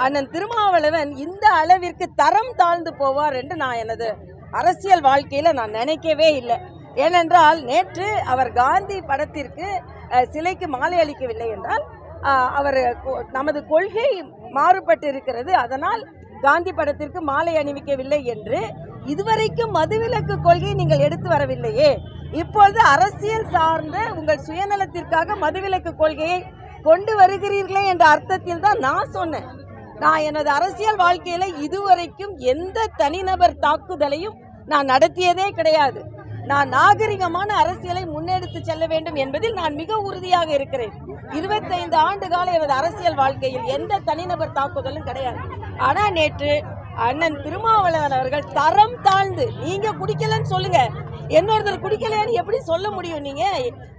அண்ணன் திருமாவளவன் இந்த அளவிற்கு தரம் தாழ்ந்து போவார் என்று நான் எனது அரசியல் வாழ்க்கையில் நான் நினைக்கவே இல்லை. ஏனென்றால் நேற்று அவர் காந்தி படத்திற்கு சிலைக்கு மாலை அளிக்கவில்லை என்றால் அவர் நமது கொள்கை மாறுபட்டு இருக்கிறது, அதனால் காந்தி படத்திற்கு மாலை அணிவிக்கவில்லை என்று இதுவரைக்கும் மதுவிலக்கு கொள்கையை நீங்கள் எடுத்து வரவில்லையே. இப்பொழுது அரசியல் சார்ந்த உங்கள் சுயநலத்திற்காக மதுவிலக்கு கொள்கையை கொண்டு வருகிறீர்களே என்ற அர்த்தத்தில் தான் நான் சொன்னேன். நான் எனது அரசியல் வாழ்க்கையில இதுவரைக்கும் எந்த தனிநபர் தாக்குதலையும் நான் நடத்தியதே கிடையாது. நான் நாகரிகமான அரசியலை முன்னெடுத்து செல்ல வேண்டும் என்பதில் நான் மிக உறுதியாக இருக்கிறேன். 25 ஆண்டு கால எனது அரசியல் வாழ்க்கையில் எந்த தனிநபர் தாக்குதலும் கிடையாது. ஆனா நேற்று அண்ணன் திருமாவளவன் அவர்கள் தரம் தாழ்ந்து, நீங்க குடிக்கலன்னு சொல்லுங்க, என்னொருத்தர் குடிக்கலன்னு எப்படி சொல்ல முடியும்? நீங்க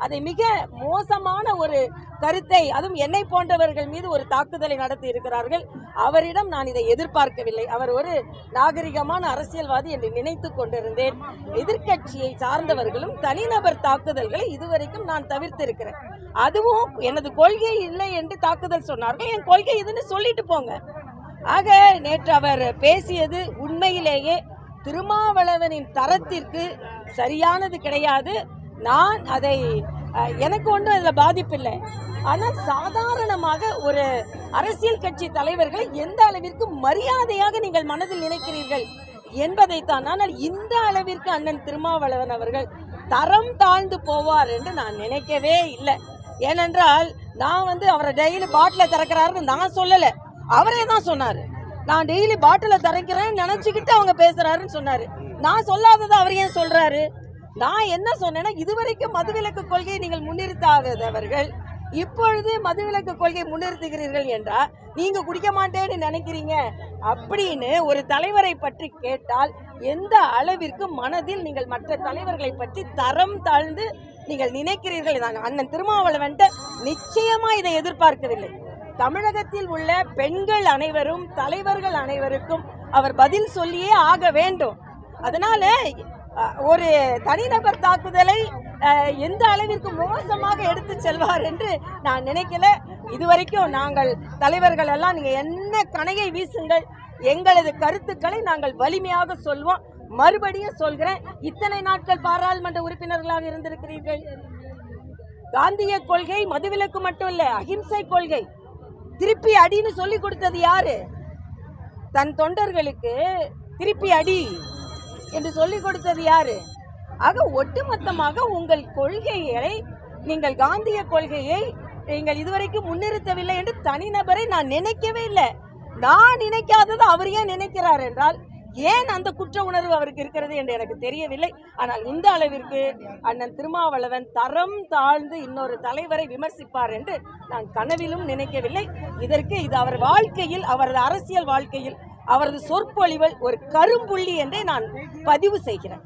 அதை மிக மோசமான ஒரு கருத்தை, அதுவும் என்னை போன்றவர்கள் மீது ஒரு தாக்குதலை நடத்தி இருக்கிறார்கள். அவரிடம் நான் இதை எதிர்பார்க்கவில்லை. அவர் ஒரு நாகரிகமான அரசியல்வாதி என்று நினைத்து கொண்டிருந்தேன். எதிர்கட்சியை சார்ந்தவர்களும் தனிநபர் தாக்குதல்களை இதுவரைக்கும் நான் தவிர்த்திருக்கிறேன். அதுவும் எனது கொள்கை இல்லை என்று தாக்குதல் சொன்னார்கள். என் கொள்கை இதுன்னு சொல்லிட்டு போங்க. ஆக நேற்று அவர் பேசியது உண்மையிலேயே திருமாவளவனின் தரத்திற்கு சரியானது கிடையாது. நான் அதை எனக்கு ஒன்றும் அதில் பாதிப்பில்லை. ஆனால் சாதாரணமாக ஒரு அரசியல் கட்சி தலைவர்களை எந்த அளவிற்கு மரியாதையாக நீங்கள் மனதில் நினைக்கிறீர்கள் என்பதைத்தான். ஆனால் இந்த அளவிற்கு அண்ணன் திருமாவளவன் அவர்கள் தரம் தாழ்ந்து போவார் என்று நான் நினைக்கவே இல்லை. ஏனென்றால் நான் அவரை டெய்லி பாட்டில திறக்கிறாருன்னு நான் சொல்லலை, அவரே தான் சொன்னாரு. நான் டெய்லி பாட்டில திறக்கிறேன்னு நினைச்சுக்கிட்டு அவங்க பேசுறாருன்னு சொன்னாரு. நான் சொல்லாததை அவர் ஏன் சொல்றாரு? நான் என்ன சொன்னேன்னா, இதுவரைக்கும் மதுவிலக்கு கொள்கையை நீங்கள் முன்னிறுத்தாதவர்கள் இப்பொழுது மதுவிலக்கு கொள்கையை முன்னிறுத்துகிறீர்கள் என்றால் நீங்க குடிக்க மாட்டேன்னு நினைக்கிறீங்க அப்படின்னு ஒரு தலைவரை பற்றி கேட்டால் எந்த அளவிற்கு மனதில் நீங்கள் மற்ற தலைவர்களை பற்றி தரம் தாழ்ந்து நீங்கள் நினைக்கிறீர்கள். அண்ணன் திருமாவளவன் நிச்சயமா இதை எதிர்பார்க்கவில்லை. தமிழகத்தில் உள்ள பெண்கள் அனைவரும், தலைவர்கள் அனைவருக்கும் அவர் பதில் சொல்லியே ஆக வேண்டும். அதனால ஒரு தனிநபர் தாக்குதலை எந்த அளவிற்கு மோசமாக எடுத்து செல்வார் என்று நான் நினைக்கல. இதுவரைக்கும் நாங்கள் தலைவர்கள் எல்லாம் நீங்க என்ன கணையை வீசுங்கள், எங்களது கருத்துக்களை நாங்கள் வலிமையாக சொல்வோம். மறுபடியும் சொல்கிறேன், இத்தனை நாட்கள் பாராளுமன்ற உறுப்பினர்களாக இருந்திருக்கிறீர்கள். காந்திய கொள்கை மதுவிலக்கு மட்டும் இல்ல, அஹிம்சை கொள்கை. திருப்பி அடின்னு சொல்லி கொடுத்தது யாரு? தன் தொண்டர்களுக்கு திருப்பி அடி என்று சொல்லிக் கொடுத்தது யாரு? ஆக ஒட்டுமொத்தமாக உங்கள் கொள்கைகளை, நீங்கள் காந்திய கொள்கையை நீங்கள் இதுவரைக்கும் முன்னிறுத்தவில்லை என்று தனிநபரை நான் நினைக்கவே இல்லை. நான் நினைக்காதது அவர் ஏன் நினைக்கிறார் என்றால், ஏன் அந்த குற்ற உணர்வு அவருக்கு இருக்கிறது என்று எனக்கு தெரியவில்லை. ஆனால் இந்த அளவிற்கு அண்ணன் திருமாவளவன் தரம் தாழ்ந்து இன்னொரு தலைவரை விமர்சிப்பார் என்று நான் கனவிலும் நினைக்கவில்லை. இது அவர் வாழ்க்கையில், அவரது அரசியல் வாழ்க்கையில் அவரது சொற்பொழிவில் ஒரு கரும்புள்ளி என்றே நான் பதிவு செய்கிறேன்.